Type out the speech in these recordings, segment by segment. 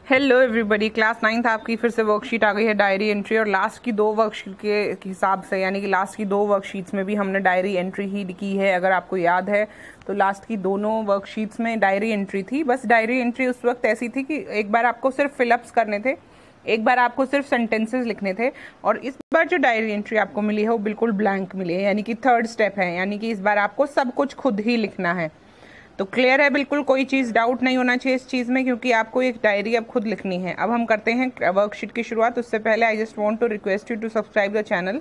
Hello everybody, class 9th आपकी फिर से वर्कशीट आ गई है डायरी एंट्री। और लास्ट की 2 वर्कशीट के हिसाब से, यानी कि लास्ट की 2 वर्कशीट्स में भी हमने डायरी एंट्री ही की है। अगर आपको याद है तो लास्ट की दोनों वर्कशीट्स में डायरी एंट्री थी। बस डायरी एंट्री उस वक्त ऐसी थी कि एक बार आपको सिर्फ फिलअप्स करने थे, एक बार आपको सिर्फ सेंटेंसेस लिखने थे। और इस बार जो डायरी एंट्री आपको मिली है वो बिल्कुल ब्लैंक मिली है, यानी कि 3rd स्टेप है, यानी कि इस बार आपको सब कुछ खुद ही लिखना है। तो क्लियर है, बिल्कुल कोई चीज़ डाउट नहीं होना चाहिए इस चीज़ में, क्योंकि आपको एक डायरी अब खुद लिखनी है। अब हम करते हैं वर्कशीट की शुरुआत। उससे पहले I just want to request you to subscribe the channel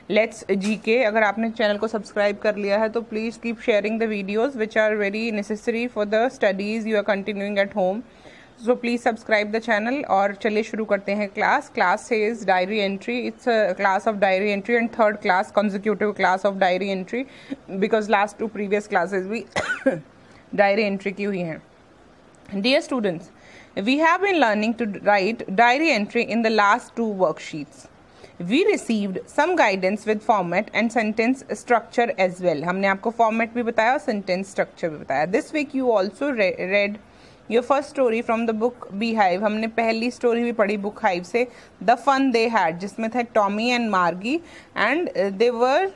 let's GK. अगर आपने चैनल को सब्सक्राइब कर लिया है तो please keep sharing the videos which are very necessary for the studies you are continuing at home. So please subscribe the channel. और चलिए शुरू करते हैं class. Class says diary entry, it's a class of diary entry and 3rd class consecutive class of diary entry, because last 2 previous classes भी diary entry की हुई हैं। Dear students, we have been learning to write diary entry in the last 2 worksheets. We received some guidance with format and sentence structure as well. हमने आपको format भी बताया और sentence structure भी बताया। This week you also read your first story from the book Beehive. हमने पहली story भी पढ़ी बुक हाइव से, The Fun They Had, जिसमें थे Tommy and Margie and they were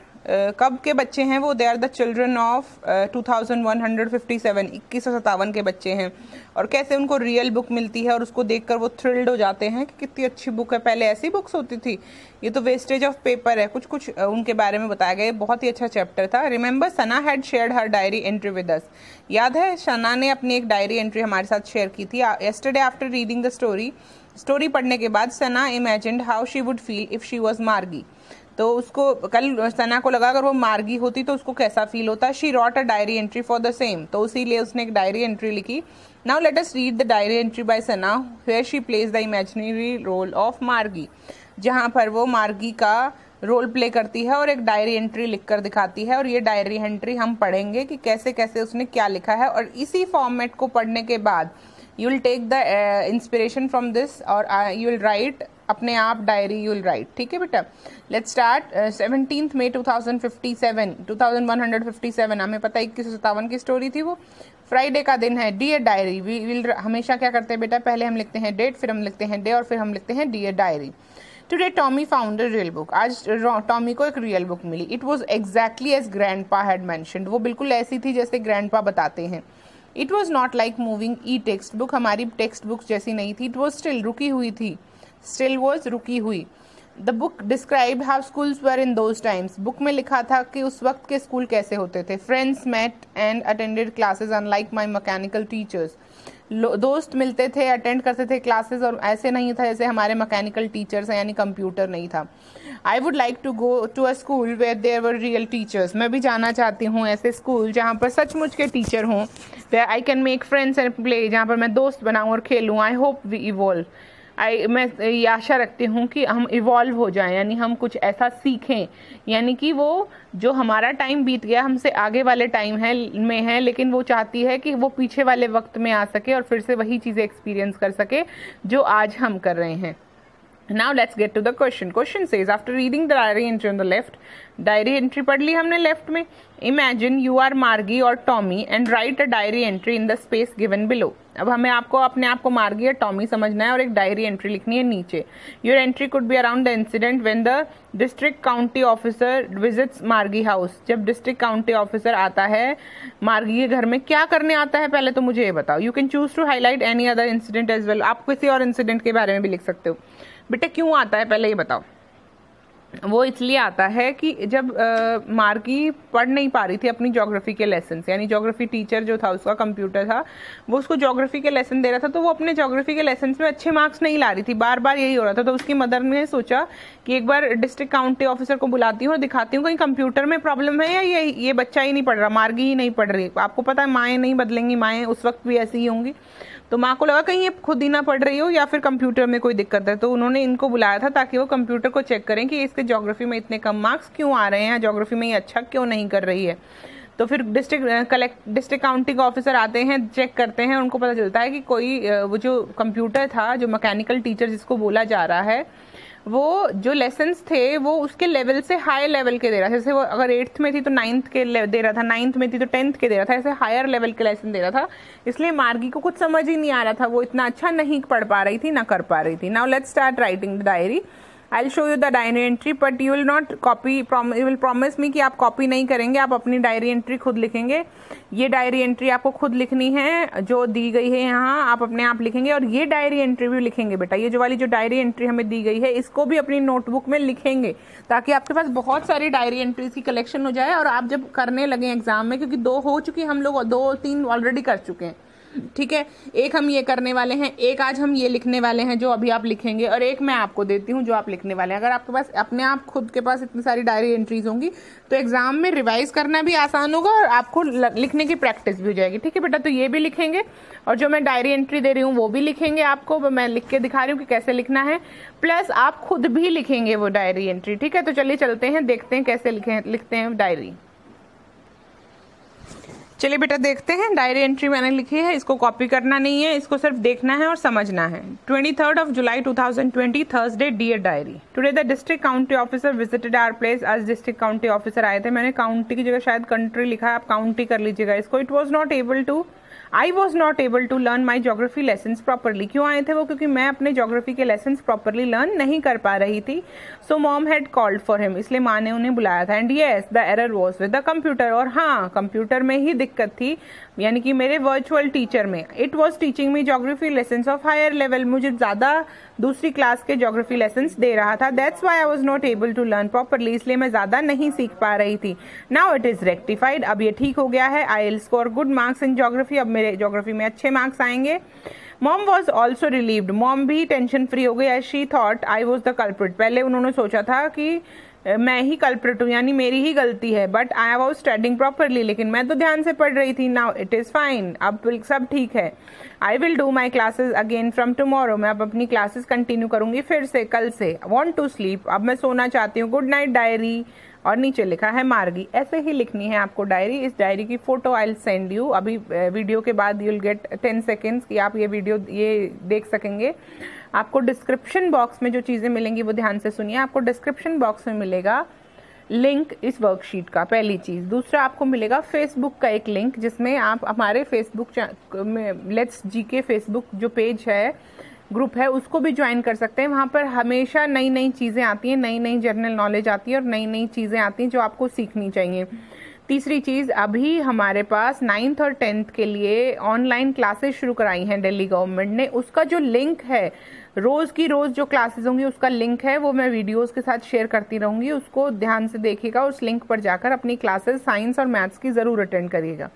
कब के बच्चे हैं वो? They are the children of 2157, 2157 के बच्चे हैं। और कैसे उनको रियल बुक मिलती है और उसको देखकर वो थ्रिल्ड हो जाते हैं कि कितनी अच्छी बुक है, पहले ऐसी बुक्स होती थी, ये तो वेस्टेज ऑफ पेपर है। कुछ कुछ उनके बारे में बताया गया, बहुत ही अच्छा चैप्टर था। Remember Sana had shared her diary entry with us. याद है सना ने अपनी एक डायरी एंट्री हमारे साथ शेयर की थी। Yesterday after reading the story पढ़ने के बाद Sana imagined how she would feel if she was Margie. तो उसको कल सना को लगा अगर वो मार्गी होती तो उसको कैसा फील होता। She wrote a diary entry for the same, तो इसीलिए उसने एक डायरी एंट्री लिखी। Now let us read the diary entry by Sana where she plays the imaginary role of Margie, जहाँ पर वो मार्गी का रोल प्ले करती है और एक डायरी एंट्री लिखकर दिखाती है। और ये डायरी एंट्री हम पढ़ेंगे कि कैसे कैसे उसने क्या लिखा है। और इसी फॉर्मेट को पढ़ने के बाद you will take the inspiration from this और यू विल राइट अपने आप डायरी, यू विल राइट। ठीक है बेटा, लेट्स स्टार्ट। 17 मई 2157, हमें पता है 2157 की स्टोरी थी वो, फ्राइडे का दिन है। डियर डायरी, वी विल हमेशा क्या करते हैं बेटा, पहले हम लिखते हैं डेट, फिर हम लिखते हैं डे और फिर हम लिखते हैं dear diary. Today Tommy found a real book, आज टॉमी को एक रियल बुक मिली। It was exactly as grandpa had mentioned, वो बिल्कुल ऐसी थी जैसे ग्रैंडपा बताते हैं। It was not like moving e textbook, हमारी टेक्स्ट बुक जैसी नहीं थी। इट वॉज स्टिल, रुकी हुई थी, स्टिल वॉज रुकी हुई। The book describe how schools were in those times, book में लिखा था कि उस वक्त के स्कूल कैसे होते थे। Friends met and attended classes unlike my mechanical teachers, दोस्त मिलते थे, अटेंड करते थे क्लासेस, और ऐसे नहीं था जैसे हमारे मैकेनिकल टीचर्स हैं, यानी कंप्यूटर नहीं था। I would like to go to a school where there were real teachers, मैं भी जाना चाहती हूँ ऐसे स्कूल जहाँ पर सचमुच के टीचर हों। Where I can make friends and play, जहाँ पर मैं दोस्त बनाऊँ और खेलूँ। आई होप वी इवॉल्व, मैं ये आशा रखती हूँ कि हम इवॉल्व हो जाएं, यानी हम कुछ ऐसा सीखें, यानी कि वो जो हमारा टाइम बीत गया हमसे आगे वाले टाइम में है, लेकिन वो चाहती है कि वो पीछे वाले वक्त में आ सके और फिर से वही चीज़ें एक्सपीरियंस कर सके जो आज हम कर रहे हैं। Now let's get to the question. Question says, after reading the diary entry on the left, diary entry पढ़ ली हमने लेफ्ट में। Imagine you are मार्गी और Tommy and write a diary entry in the space given below. अब हमें आपको अपने आप को मार्गी या टॉमी समझना है और एक डायरी एंट्री लिखनी है नीचे। Your entry could be around the incident when the district county officer visits मार्गी हाउस, जब डिस्ट्रिक्ट काउंटी ऑफिसर आता है मार्गी के घर में, क्या करने आता है पहले तो मुझे ये बताओ। You can choose to highlight any other incident as well, आप किसी और इंसिडेंट के बारे में भी लिख सकते हो। बेटा क्यों आता है पहले ये बताओ। वो इसलिए आता है कि जब मार्गी पढ़ नहीं पा रही थी अपनी ज्योग्राफी के लेसन, यानी ज्योग्राफी टीचर जो था उसका कंप्यूटर था, वो उसको ज्योग्राफी के लेसन दे रहा था, तो वो अपने ज्योग्राफी के लेसन में अच्छे मार्क्स नहीं ला रही थी, बार बार यही हो रहा था। तो उसकी मदर ने सोचा कि एक बार डिस्ट्रिक्ट काउंटी ऑफिसर को बुलाती हूँ और दिखाती हूँ कहीं कंप्यूटर में प्रॉब्लम है या ये बच्चा ही नहीं पढ़ रहा, मार्गी ही नहीं पढ़ रही। आपको पता है माएँ नहीं बदलेंगी, माएँ उस वक्त भी ऐसी ही होंगी। तो माँ को लगा कहीं ये खुद ही ना पढ़ रही हो या फिर कंप्यूटर में कोई दिक्कत है, तो उन्होंने इनको बुलाया था ताकि वो कंप्यूटर को चेक करें कि इसके ज्योग्राफी में इतने कम मार्क्स क्यों आ रहे हैं, ज्योग्राफी में ये अच्छा क्यों नहीं कर रही है। तो फिर डिस्ट्रिक्ट काउंटिंग ऑफिसर आते हैं, चेक करते हैं, उनको पता चलता है कि कोई वो जो कंप्यूटर था, जो मैकेनिकल टीचर जिसको बोला जा रहा है, वो जो लेसन्स थे वो उसके लेवल से हाई लेवल के दे रहा था। जैसे वो अगर 8th में थी तो 9th के दे रहा था, 9th में थी तो 10th के दे रहा था, ऐसे हायर लेवल के लेसन दे रहा था। इसलिए मार्गी को कुछ समझ ही नहीं आ रहा था, वो इतना अच्छा नहीं पढ़ पा रही थी, ना कर पा रही थी। Now let's start writing the diary. I will show you the diary entry but you will not copy, you will promise me कि आप कॉपी नहीं करेंगे, आप अपनी डायरी एंट्री खुद लिखेंगे। ये डायरी एंट्री आपको खुद लिखनी है जो दी गई है यहाँ, आप अपने आप लिखेंगे। और ये डायरी एंट्री भी लिखेंगे बेटा, ये जो वाली जो डायरी एंट्री हमें दी गई है इसको भी अपनी नोटबुक में लिखेंगे, ताकि आपके पास बहुत सारी डायरी एंट्रीज की कलेक्शन हो जाए और आप जब करने लगे एग्जाम में, क्योंकि 2 हो चुकी, हम लोग 2-3 ऑलरेडी कर चुके हैं, ठीक है। एक हम ये करने वाले हैं, एक आज हम ये लिखने वाले हैं जो अभी आप लिखेंगे, और एक मैं आपको देती हूँ जो आप लिखने वाले हैं। अगर आपके पास अपने आप खुद के पास इतनी सारी डायरी एंट्रीज होंगी तो एग्जाम में रिवाइज करना भी आसान होगा और आपको लिखने की प्रैक्टिस भी हो जाएगी, ठीक है बेटा। तो ये भी लिखेंगे और जो मैं डायरी एंट्री दे रही हूँ वो भी लिखेंगे, आपको मैं लिख के दिखा रही हूँ कि कैसे लिखना है, प्लस आप खुद भी लिखेंगे वो डायरी एंट्री, ठीक है। तो चलिए चलते हैं, देखते हैं कैसे लिखते हैं डायरी। चलिए बेटा देखते हैं, डायरी एंट्री मैंने लिखी है, इसको कॉपी करना नहीं है, इसको सिर्फ देखना है और समझना है। 23rd of July 2020 Thursday, dear diary. Today the district county officer visited our place. आज डिस्ट्रिक्ट काउंटी ऑफिसर आए थे, मैंने काउंटी की जगह शायद कंट्री लिखा है, आप काउंटी कर लीजिएगा इसको। I was not able to learn my geography lessons properly. क्यों आए थे वो? क्योंकि मैं अपने geography के lessons properly learn नहीं कर पा रही थी। So mom had called for him. इसलिए माँ ने उन्हें बुलाया था। And yes, the error was with the computer. और हाँ, कंप्यूटर में ही दिक्कत थी, यानी कि मेरे वर्चुअल टीचर में। It was teaching me geography lessons of higher level. मुझे ज़्यादा दूसरी क्लास के geography lessons दे रहा था। That's why I was not able to learn properly. इसलिए मैं ज़्यादा नहीं सीख पा रही थी। Now it is rectified. अब ये ठीक हो गया है। I'll score good marks in geography. अब मेरे geography में अच्छे मार्क्स आएंगे। Mom was also relieved. Mom भी टेंशन फ्री हो गई। As she thought I was the culprit. पहले उन्होंने सोचा था कि मैं ही कल्प्रिट हूँ, यानी मेरी ही गलती है। But I was studying properly, लेकिन मैं तो ध्यान से पढ़ रही थी। नाउ इट इज फाइन, अब सब ठीक है। I will do my classes again from tomorrow. मैं अब अपनी क्लासेस कंटिन्यू करूंगी फिर से, कल से। वॉन्ट टू स्लीप, अब मैं सोना चाहती हूँ। Good night diary. और नीचे लिखा है मार्गी। ऐसे ही लिखनी है आपको डायरी। इस डायरी की photo I will send you. अभी वीडियो के बाद यू विल गेट 10 सेकेंड्स कि आप ये वीडियो ये देख सकेंगे। आपको डिस्क्रिप्शन बॉक्स में जो चीज़ें मिलेंगी वो ध्यान से सुनिए। आपको डिस्क्रिप्शन बॉक्स में मिलेगा लिंक इस वर्कशीट का, पहली चीज़। दूसरा, आपको मिलेगा फेसबुक का एक लिंक, जिसमें आप हमारे फेसबुक में लेट्स जीके फेसबुक जो पेज है, ग्रुप है, उसको भी ज्वाइन कर सकते हैं। वहाँ पर हमेशा नई नई चीज़ें आती हैं, नई नई जनरल नॉलेज आती है और नई नई चीज़ें आती हैं जो आपको सीखनी चाहिए। तीसरी चीज़, अभी हमारे पास 9th और 10th के लिए ऑनलाइन क्लासेस शुरू कराई हैं दिल्ली गवर्नमेंट ने। उसका जो लिंक है, रोज़ की रोज़ जो क्लासेस होंगी उसका लिंक है, वो मैं वीडियोस के साथ शेयर करती रहूँगी। उसको ध्यान से देखिएगा, उस लिंक पर जाकर अपनी क्लासेस साइंस और मैथ्स की ज़रूर अटेंड करिएगा,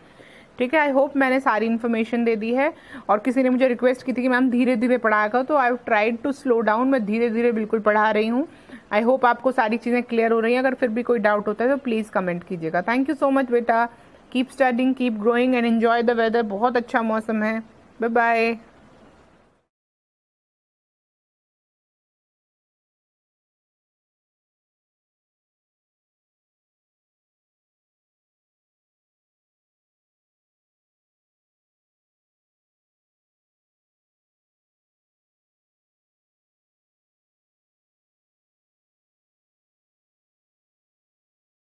ठीक है। आई होप मैंने सारी इन्फॉर्मेशन दे दी है। और किसी ने मुझे रिक्वेस्ट की थी कि मैम धीरे धीरे पढ़ाया करो, तो I have tried to slow down. मैं धीरे धीरे बिल्कुल पढ़ा रही हूँ। आई होप आपको सारी चीज़ें क्लियर हो रही हैं। अगर फिर भी कोई डाउट होता है तो प्लीज़ कमेंट कीजिएगा। थैंक यू सो मच बेटा। Keep studying, keep growing and enjoy the weather. बहुत अच्छा मौसम है। Bye bye.